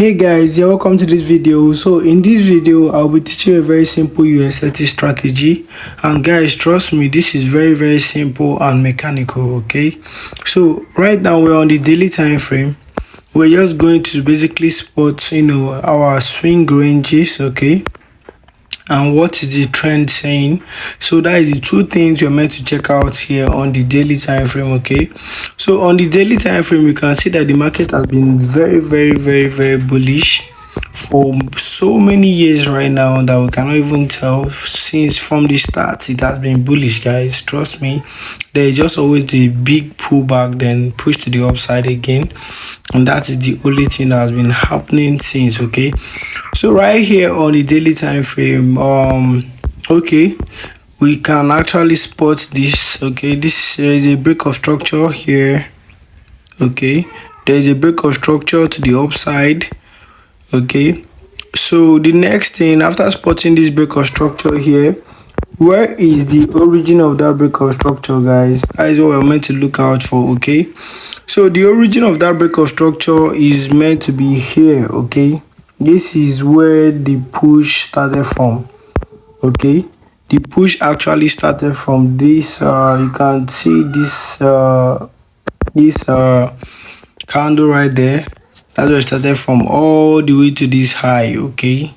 Hey guys, you're welcome to this video. So in this video I'll be teaching you a very simple Us30 strategy, and guys, trust me, this is very simple and mechanical. Okay, so right now we're on the daily time frame. We're just going to basically spot our swing ranges, okay, and what is the trend saying. So that is the two things you're meant to check out here on the daily time frame. Okay, so on the daily time frame you can see that the market has been very bullish for so many years right now that we cannot even tell. Since from the start it has been bullish, guys, trust me. There is just always the big pullback, then push to the upside again, and that is the only thing that has been happening since. Okay, so right here on the daily time frame, okay, we can actually spot this. Okay, there is a break of structure here. Okay, there is a break of structure to the upside. Okay, so the next thing, after spotting this break of structure here, where is the origin of that break of structure, guys? That is what we're meant to look out for. Okay, so the origin of that break of structure is meant to be here. Okay, this is where the push started from. Okay, the push actually started from this. You can see this candle right there. That's where it started from, all the way to this high. Okay,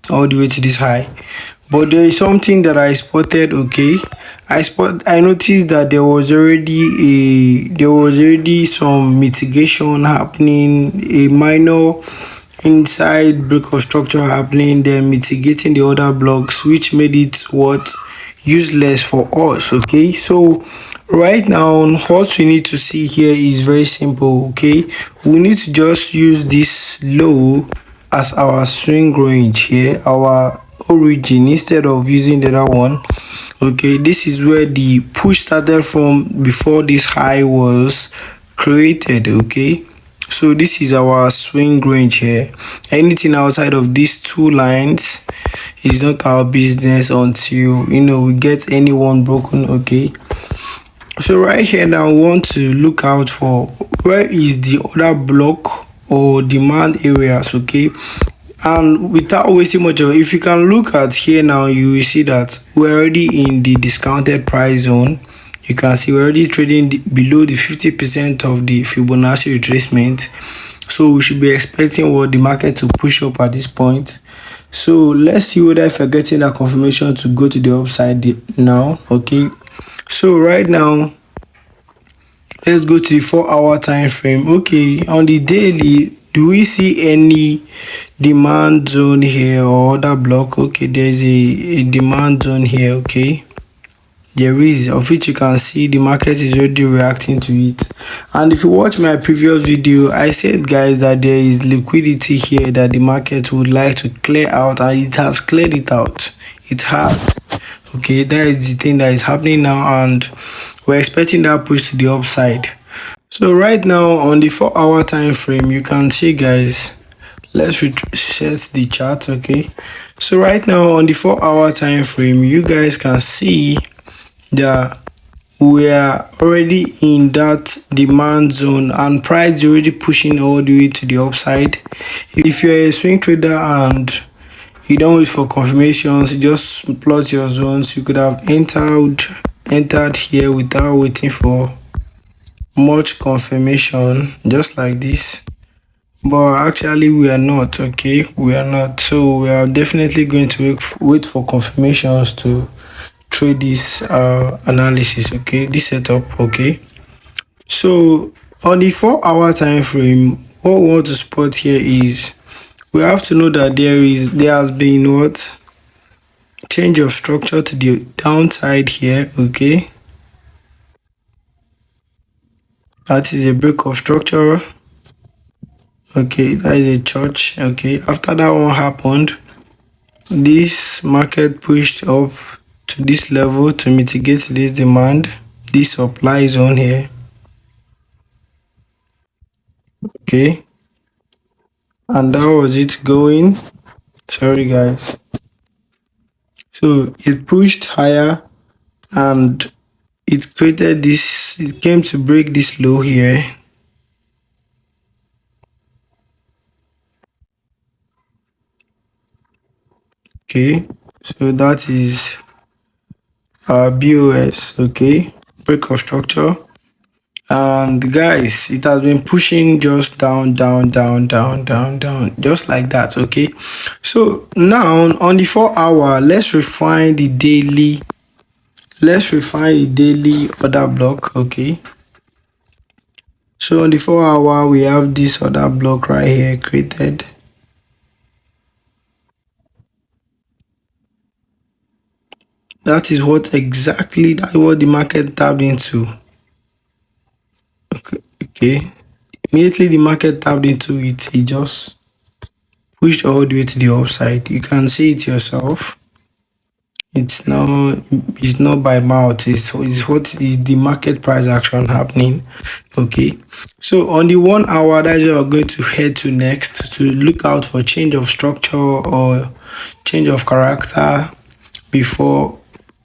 all the way to this high. But there is something that I spotted. Okay, I noticed that there was already some mitigation happening, a minor inside break of structure happening, then mitigating the other blocks, which made it useless for us. Okay, so right now what we need to see here is very simple. Okay, we need to just use this low as our swing range here, our origin, instead of using the other one. Okay, this is where the push started from before this high was created. Okay, so this is our swing range here. Anything outside of these two lines is not our business until we get anyone broken. Okay, so right here now we want to look out for where is the other block or demand areas. Okay, and without wasting much of it, if you can look at here now, you will see that we're already in the discounted price zone. You can see we're already trading below the 50% of the Fibonacci retracement, so we should be expecting the market to push up at this point. So let's see whether if we're getting that confirmation to go to the upside now. Okay, so right now let's go to the 4-hour time frame. Okay, on the daily, do we see any demand zone here or other block? Okay, there's a demand zone here. Okay, there is, of which you can see the market is already reacting to it. And if you watch my previous video, I said, guys, that there is liquidity here that the market would like to clear out, and it has cleared it out. It has. Okay, that is the thing that is happening now, and we're expecting that push to the upside. So right now on the 4-hour time frame, you can see, guys, let's reset the chart. Okay, so right now on the 4-hour time frame, you guys can see that we are already in that demand zone and price is already pushing all the way to the upside. If you're a swing trader and you don't wait for confirmations, you just plot your zones, you could have entered here without waiting for much confirmation, just like this. But actually we are not. Okay, we are not. So we are definitely going to wait for confirmations to trade this analysis. Okay, this setup. Okay, so on the 4-hour time frame, what we want to spot here is we have to know that there has been change of structure to the downside here. Okay, that is a break of structure. Okay, that is a church. Okay, after that one happened, this market pushed up to this level to mitigate this demand, this supply zone here. Okay, and that was it going. Sorry, guys. So it pushed higher and it created this, it came to break this low here. Okay, so that is BOS. Okay, break of structure. And guys, it has been pushing just down, down, down, down, down, down, just like that. Okay, so now on the 4 hour, let's refine the daily order block. Okay, so on the 4 hour, we have this order block right here created. That is what the market tapped into. Okay, okay. Immediately the market tapped into it, it just pushed all the way to the upside. You can see it yourself. It's not by mouth, it's what is the market price action happening. Okay, so on the 1 hour, that's what we're going to head to next, to look out for change of structure or change of character before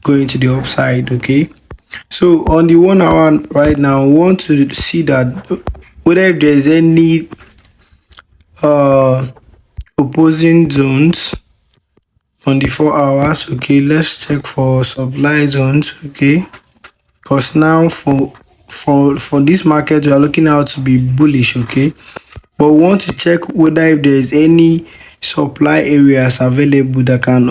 going to the upside. Okay, so on the 1 hour right now, we want to see that whether if there's any uh opposing zones on the 4 hours. Okay, let's check for supply zones. Okay, because now for this market we are looking out to be bullish. Okay, but we want to check whether if there is any supply areas available that can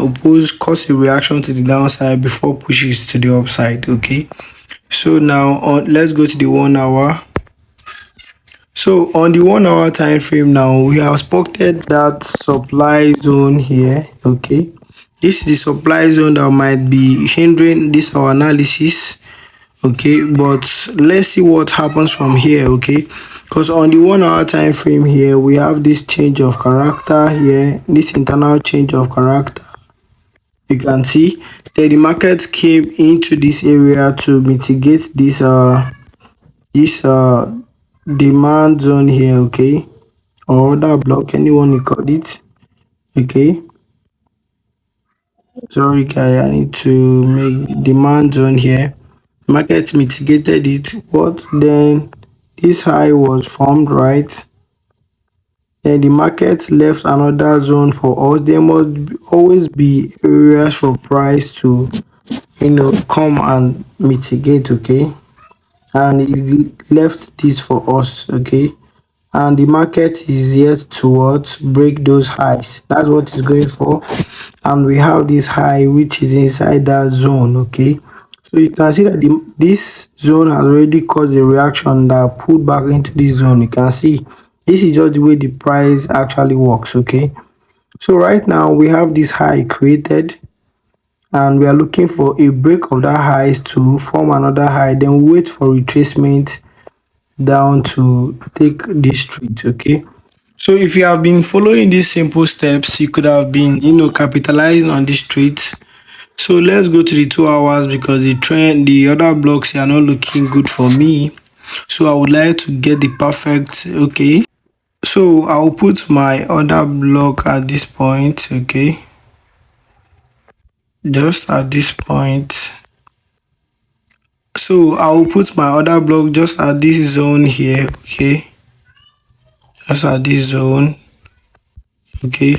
cause a reaction to the downside before pushes to the upside. Okay, so now let's go to the 1 hour. So on the 1 hour time frame now, we have spotted that supply zone here. Okay, this is the supply zone that might be hindering this our analysis. Okay, but let's see what happens from here. Okay, because on the 1 hour time frame here, we have this change of character here, this internal change of character. You can see that the market came into this area to mitigate this demand zone here. Okay, or order block, anyone you call it. Okay, sorry guy, I need to make demand zone here. Market mitigated it, but then this high was formed, right? Then the market left another zone for us. There must always be areas for price to come and mitigate. Okay, and it left this for us. Okay, and the market is yet to what break those highs. That's what it's going for, and we have this high which is inside that zone. Okay, so you can see that this zone has already caused a reaction that pulled back into this zone. You can see this is just the way the price actually works. Okay, so right now we have this high created, and we are looking for a break of that highs to form another high, then wait for retracement down to take this street. Okay, so if you have been following these simple steps, you could have been capitalizing on this trade. So let's go to the 2 hours, because the other blocks are not looking good for me. So I would like to get the perfect. Okay, so I'll put my other block at this point. Okay, just at this point. So I'll put my other block just at this zone here. Okay, just at this zone. Okay,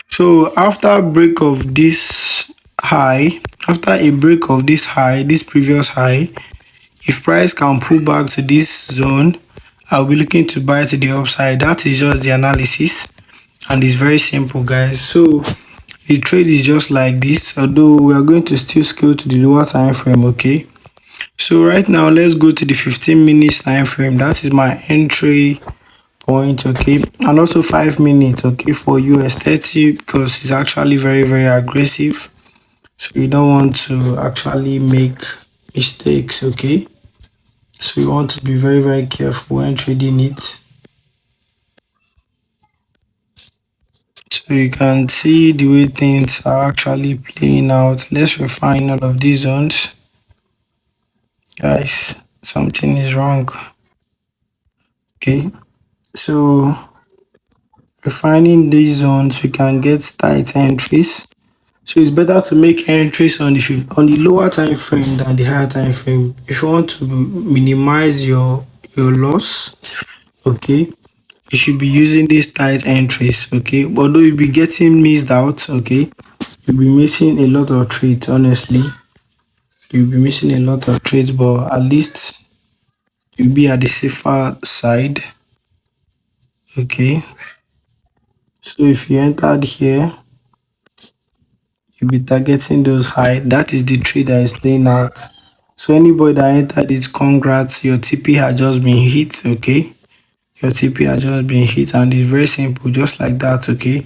so after break of this high, after a break of this high, this previous high, if price can pull back to this zone, I'll be looking to buy to the upside. That is just the analysis, and it's very simple, guys. So the trade is just like this, although we are going to still scale to the lower time frame. Okay, so right now let's go to the 15 minutes time frame. That is my entry point. Okay, and also 5 minutes. Okay, for US30, because it's actually very aggressive, so you don't want to actually make mistakes. Okay, so you want to be very careful when trading it. So you can see the way things are actually playing out. Let's refine all of these zones. Guys, something is wrong. Okay, so refining these zones, we can get tight entries. So it's better to make entries on the lower time frame than the higher time frame if you want to minimize your loss. Okay, you should be using these tight entries. Okay, although you'll be getting missed out. Okay, you'll be missing a lot of trades, honestly. You'll be missing a lot of trades, but at least you'll be at the safer side. Okay, so if you entered here, you'll be targeting those high. That is the trade that is playing out. So anybody that entered it, congrats, your TP has just been hit. Okay, your TP has just been hit, and it's very simple, just like that. Okay,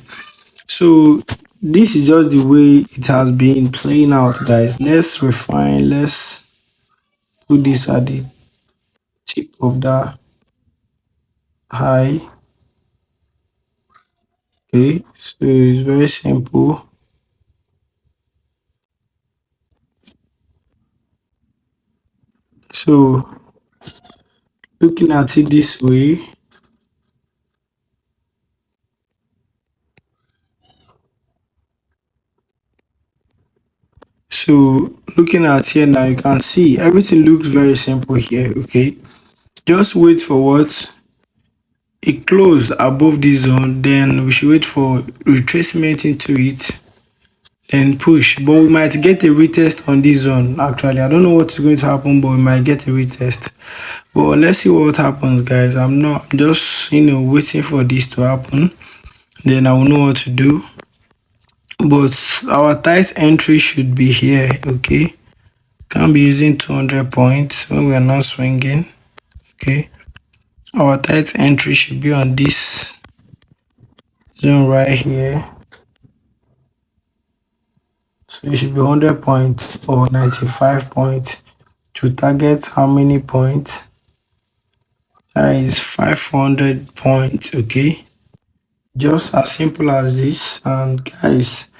so this is just the way it has been playing out, guys. Let's refine. Let's put this at the tip of the high. Okay, so it's very simple. So looking at it this way, so looking at here now, you can see everything looks very simple here. Okay, just wait for what it close above this zone, then we should wait for retracement into it, then push. But we might get a retest on this zone. Actually, I don't know what's going to happen, but we might get a retest. But let's see what happens, guys. I'm just waiting for this to happen, then I will know what to do. But our tight entry should be here. Okay, can't be using 200 points when we are not swinging. Okay, our tight entry should be on this zone right here. So it should be 100 points or 95 points to target how many points? That is 500 points. Okay, just as simple as this. And guys,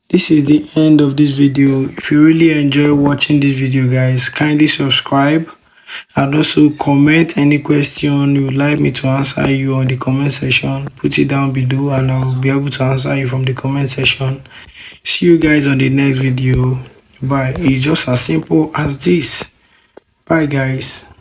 this is the end of this video. If you really enjoy watching this video, guys, kindly subscribe and also comment any question you would like me to answer you on the comment section. Put it down below and I'll be able to answer you from the comment section. See you guys on the next video. Bye. It's just as simple as this. Bye, guys.